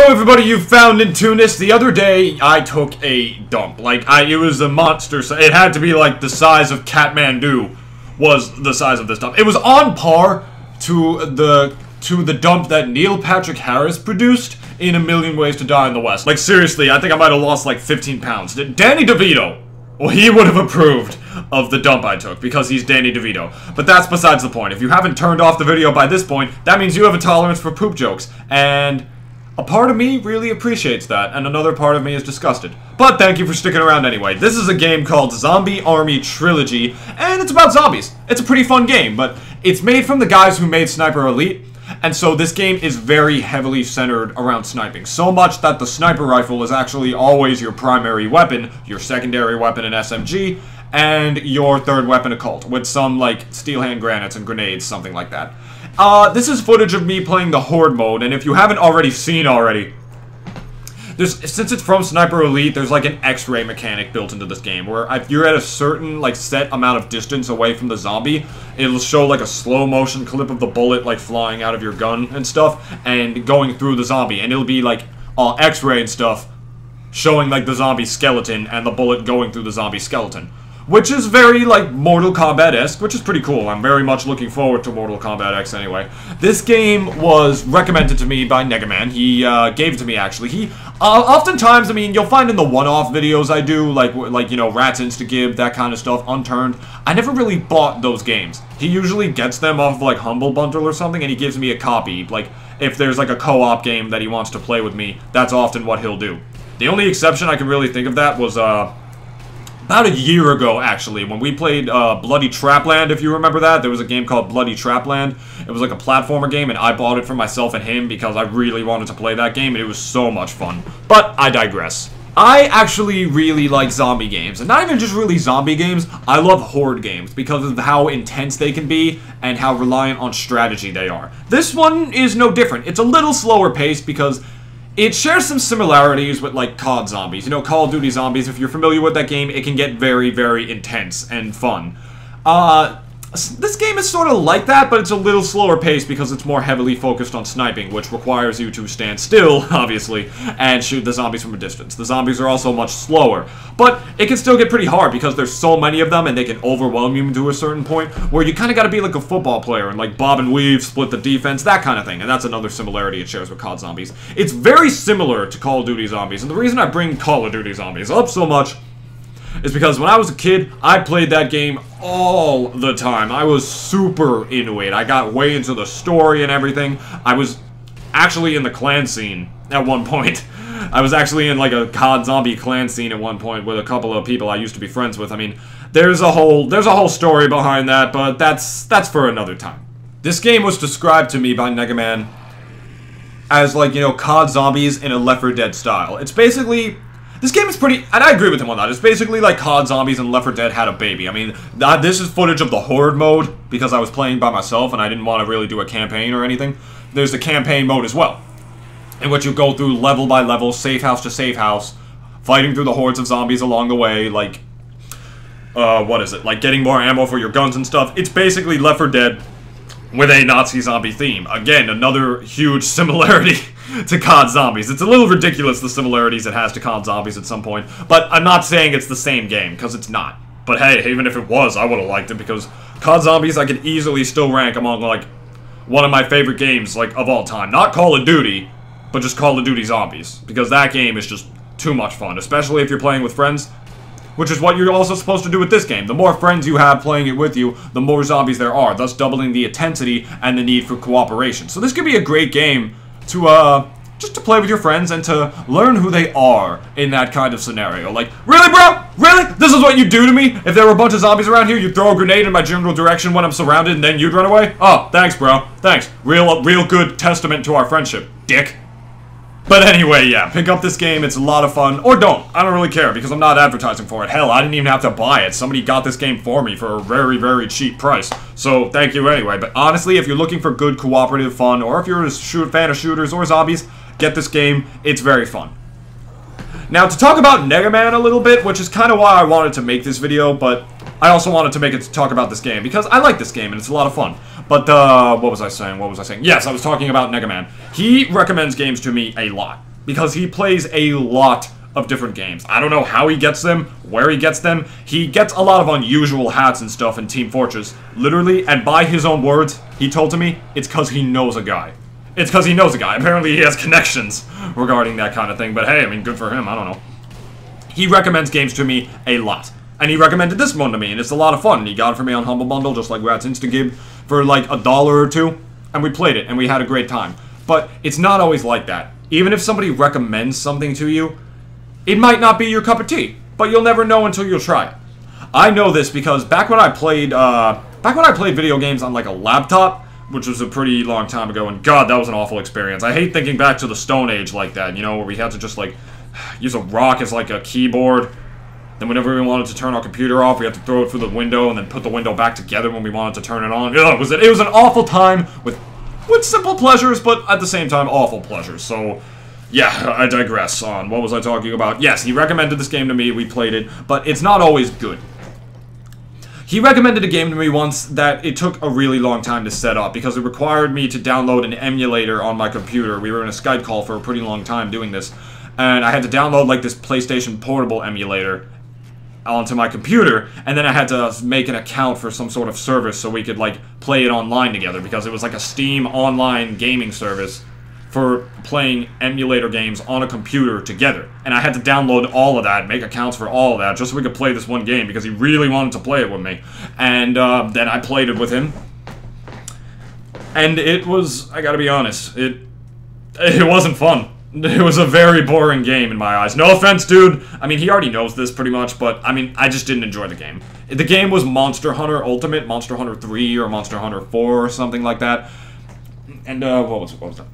Hello everybody, you found Nintoonist. The other day, I took a dump. It was a monster, it had to be like the size of Kathmandu was the size of this dump. It was on par to the dump that Neil Patrick Harris produced in A Million Ways to Die in the West. Like seriously, I think I might have lost like 15 pounds. Danny DeVito, well, he would have approved of the dump I took, because he's Danny DeVito. But that's besides the point. If you haven't turned off the video by this point, that means you have a tolerance for poop jokes. And a part of me really appreciates that, and another part of me is disgusted. But thank you for sticking around anyway. This is a game called Zombie Army Trilogy, and it's about zombies. It's a pretty fun game, but it's made from the guys who made Sniper Elite, and so this game is very heavily centered around sniping. So much that the sniper rifle is actually always your primary weapon, your secondary weapon in SMG, and your third weapon Occult, with some, like, steel hand granites and grenades, something like that. This is footage of me playing the Horde mode, and if you haven't already seen since it's from Sniper Elite, there's like an X-ray mechanic built into this game, where if you're at a certain, like, set amount of distance away from the zombie, it'll show, like, a slow-motion clip of the bullet, like, flying out of your gun and stuff, and going through the zombie, and it'll be, like, all X-ray and stuff, showing, like, the zombie skeleton, and the bullet going through the zombie skeleton. Which is very, like, Mortal Kombat-esque, which is pretty cool. I'm very much looking forward to Mortal Kombat X anyway. This game was recommended to me by Negaman. He gave it to me, actually. Oftentimes, I mean, you'll find in the one-off videos I do, like, you know, Rats Instagib, that kind of stuff, Unturned, I never really bought those games. He usually gets them off of, like, Humble Bundle or something, and he gives me a copy. Like, if there's, like, a co-op game that he wants to play with me, that's often what he'll do. The only exception I can really think of that was, about a year ago, actually, when we played Bloody Trapland, if you remember that. There was a game called Bloody Trapland. It was like a platformer game, and I bought it for myself and him because I really wanted to play that game, and it was so much fun. But I digress. I actually really like zombie games, and not even just really zombie games. I love horde games because of how intense they can be and how reliant on strategy they are. This one is no different. It's a little slower paced because it shares some similarities with, like, CoD Zombies. You know, Call of Duty Zombies, if you're familiar with that game, it can get very, very intense and fun. This game is sort of like that, but it's a little slower paced because it's more heavily focused on sniping, which requires you to stand still, obviously, and shoot the zombies from a distance. The zombies are also much slower, but it can still get pretty hard because there's so many of them and they can overwhelm you to a certain point where you kind of got to be like a football player and, like, bob and weave, split the defense, that kind of thing, and that's another similarity it shares with CoD Zombies. It's very similar to Call of Duty Zombies, and the reason I bring Call of Duty Zombies up so much is because when I was a kid, I played that game all the time. I was super into it. I got way into the story and everything. I was actually in the clan scene at one point. I was actually in, like, a CoD Zombie clan scene at one point with a couple of people I used to be friends with. I mean, there's a whole story behind that, but that's for another time. This game was described to me by Negaman as, like, you know, CoD Zombies in a Left 4 Dead style. It's basically, this game is pretty, and I agree with him on that. It's basically like CoD Zombies and Left 4 Dead had a baby. I mean, this is footage of the Horde mode, because I was playing by myself and I didn't want to really do a campaign or anything. There's the campaign mode as well, in which you go through level by level, safe house to safe house, fighting through the hordes of zombies along the way, like, what is it? Like, getting more ammo for your guns and stuff. It's basically Left 4 Dead with a Nazi zombie theme. Again, another huge similarity to CoD Zombies. It's a little ridiculous, the similarities it has to CoD Zombies at some point, but I'm not saying it's the same game, because it's not. But hey, even if it was, I would have liked it, because CoD Zombies I could easily still rank among, like, one of my favorite games, like, of all time. Not Call of Duty, but just Call of Duty Zombies, because that game is just too much fun, especially if you're playing with friends, which is what you're also supposed to do with this game. The more friends you have playing it with you, the more zombies there are, thus doubling the intensity and the need for cooperation. So this could be a great game to, just to play with your friends and to learn who they are in that kind of scenario. Like, really, bro? Really? This is what you do to me? If there were a bunch of zombies around here, you'd throw a grenade in my general direction when I'm surrounded and then you'd run away? Oh, thanks, bro. Thanks. Real good testament to our friendship, dick. But anyway, yeah, pick up this game, it's a lot of fun. Or don't, I don't really care, because I'm not advertising for it. Hell, I didn't even have to buy it. Somebody got this game for me for a very, very cheap price. So, thank you anyway. But honestly, if you're looking for good cooperative fun, or if you're a fan of shooters or zombies, get this game, it's very fun. Now, to talk about Negaman a little bit, which is kind of why I wanted to make this video, but I also wanted to make it to talk about this game, because I like this game, and it's a lot of fun. But, what was I saying? Yes, I was talking about Negaman. He recommends games to me a lot. because he plays a lot of different games. I don't know how he gets them, where he gets them. He gets a lot of unusual hats and stuff in Team Fortress. Literally, and by his own words, he told to me, it's because he knows a guy. It's because he knows a guy. Apparently he has connections regarding that kind of thing, but hey, I mean, good for him, I don't know. He recommends games to me a lot. And he recommended this one to me, and it's a lot of fun. He got it for me on Humble Bundle, just like Rat's Instagib, for like $1 or $2, and we played it, and we had a great time. But it's not always like that. Even if somebody recommends something to you, it might not be your cup of tea, but you'll never know until you'll try it. I know this because back when I played video games on like a laptop, which was a pretty long time ago, and God, that was an awful experience. I hate thinking back to the Stone Age like that, you know, where we had to just like use a rock as like a keyboard. Then whenever we wanted to turn our computer off, we had to throw it through the window and then put the window back together when we wanted to turn it on. Ugh, it was an awful time with simple pleasures, but at the same time, awful pleasures. So, yeah, I digress on. What was I talking about? Yes, he recommended this game to me, we played it, but it's not always good. He recommended a game to me once that it took a really long time to set up because it required me to download an emulator on my computer. We were in a Skype call for a pretty long time doing this, and I had to download like this PlayStation Portable emulator onto my computer, and then I had to make an account for some sort of service so we could like play it online together because it was like a Steam online gaming service for playing emulator games on a computer together. And I had to download all of that, make accounts for all of that, just so we could play this one game because he really wanted to play it with me. And then I played it with him. And it was, I gotta be honest, it wasn't fun. It was a very boring game in my eyes. No offense, dude. I mean, he already knows this pretty much, but, I mean, I just didn't enjoy the game. The game was Monster Hunter Ultimate, Monster Hunter 3 or Monster Hunter 4 or something like that. And, what was that?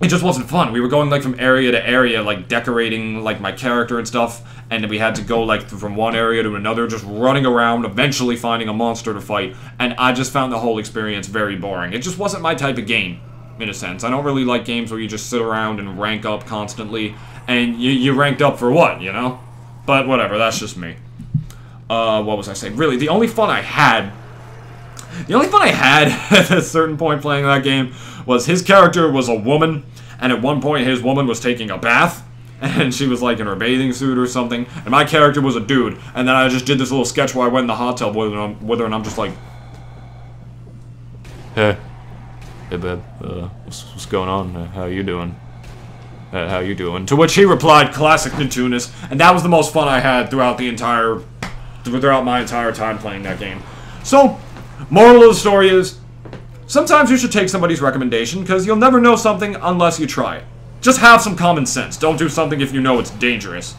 It just wasn't fun. We were going, like, from area to area, like, decorating, like, my character and stuff, and we had to go, like, from one area to another, just running around, eventually finding a monster to fight, and I just found the whole experience very boring. It just wasn't my type of game, in a sense. I don't really like games where you just sit around and rank up constantly, and you ranked up for what, you know? But whatever, that's just me. What was I saying? Really, the only fun I had at a certain point playing that game was his character was a woman, and at one point his woman was taking a bath, and she was like in her bathing suit or something, and my character was a dude, and then I just did this little sketch where I went in the hot tub with her and I'm just like, Hey babe, what's going on? How you doing? How you doing? To which he replied, classic Nintoonist, and that was the most fun I had throughout my entire time playing that game. So, moral of the story is, sometimes you should take somebody's recommendation, because you'll never know something unless you try it. Just have some common sense. Don't do something if you know it's dangerous.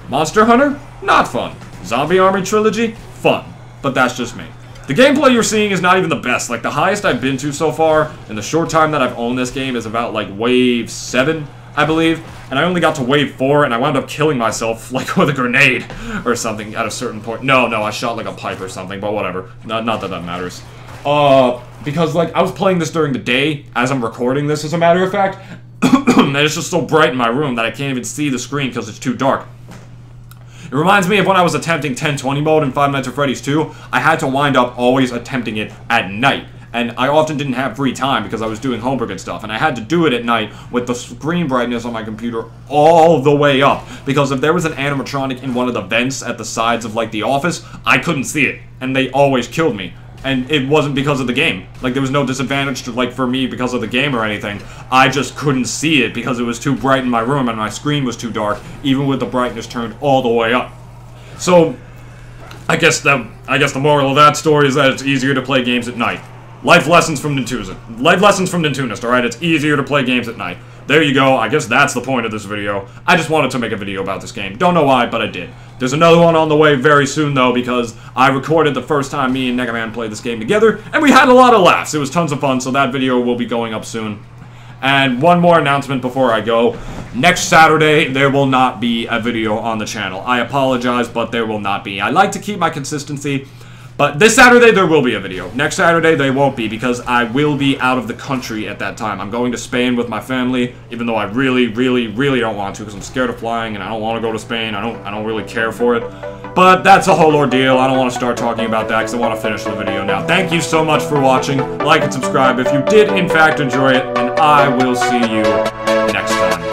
Monster Hunter? Not fun. Zombie Army Trilogy? Fun. But that's just me. The gameplay you're seeing is not even the best. Like, the highest I've been to so far, in the short time that I've owned this game, is about, like, wave 7, I believe. And I only got to wave 4, and I wound up killing myself, like, with a grenade or something at a certain point. No, I shot, like, a pipe or something, but whatever. Not that that matters. Because, like, I was playing this during the day, as I'm recording this, as a matter of fact, and it's just so bright in my room that I can't even see the screen because it's too dark. It reminds me of when I was attempting 1020 mode in Five Nights at Freddy's 2, I had to wind up always attempting it at night. And I often didn't have free time because I was doing homework and stuff, and I had to do it at night with the screen brightness on my computer all the way up, because if there was an animatronic in one of the vents at the sides of, like, the office, I couldn't see it, and they always killed me. And it wasn't because of the game. Like, there was no disadvantage to, like, for me because of the game or anything. I just couldn't see it because it was too bright in my room and my screen was too dark, even with the brightness turned all the way up. So, I guess the moral of that story is that it's easier to play games at night. Life lessons from Nintoonist, alright? It's easier to play games at night. There you go, I guess that's the point of this video. I just wanted to make a video about this game. Don't know why, but I did. There's another one on the way very soon, though, because I recorded the first time me and Negaman played this game together, and we had a lot of laughs. It was tons of fun, so that video will be going up soon. And one more announcement before I go. Next Saturday, there will not be a video on the channel. I apologize, but there will not be. I like to keep my consistency. But this Saturday, there will be a video. Next Saturday, there won't be, because I will be out of the country at that time. I'm going to Spain with my family, even though I really, really, really don't want to, because I'm scared of flying, and I don't want to go to Spain. I don't really care for it. But that's a whole ordeal. I don't want to start talking about that, because I want to finish the video now. Thank you so much for watching. Like and subscribe if you did, in fact, enjoy it, and I will see you next time.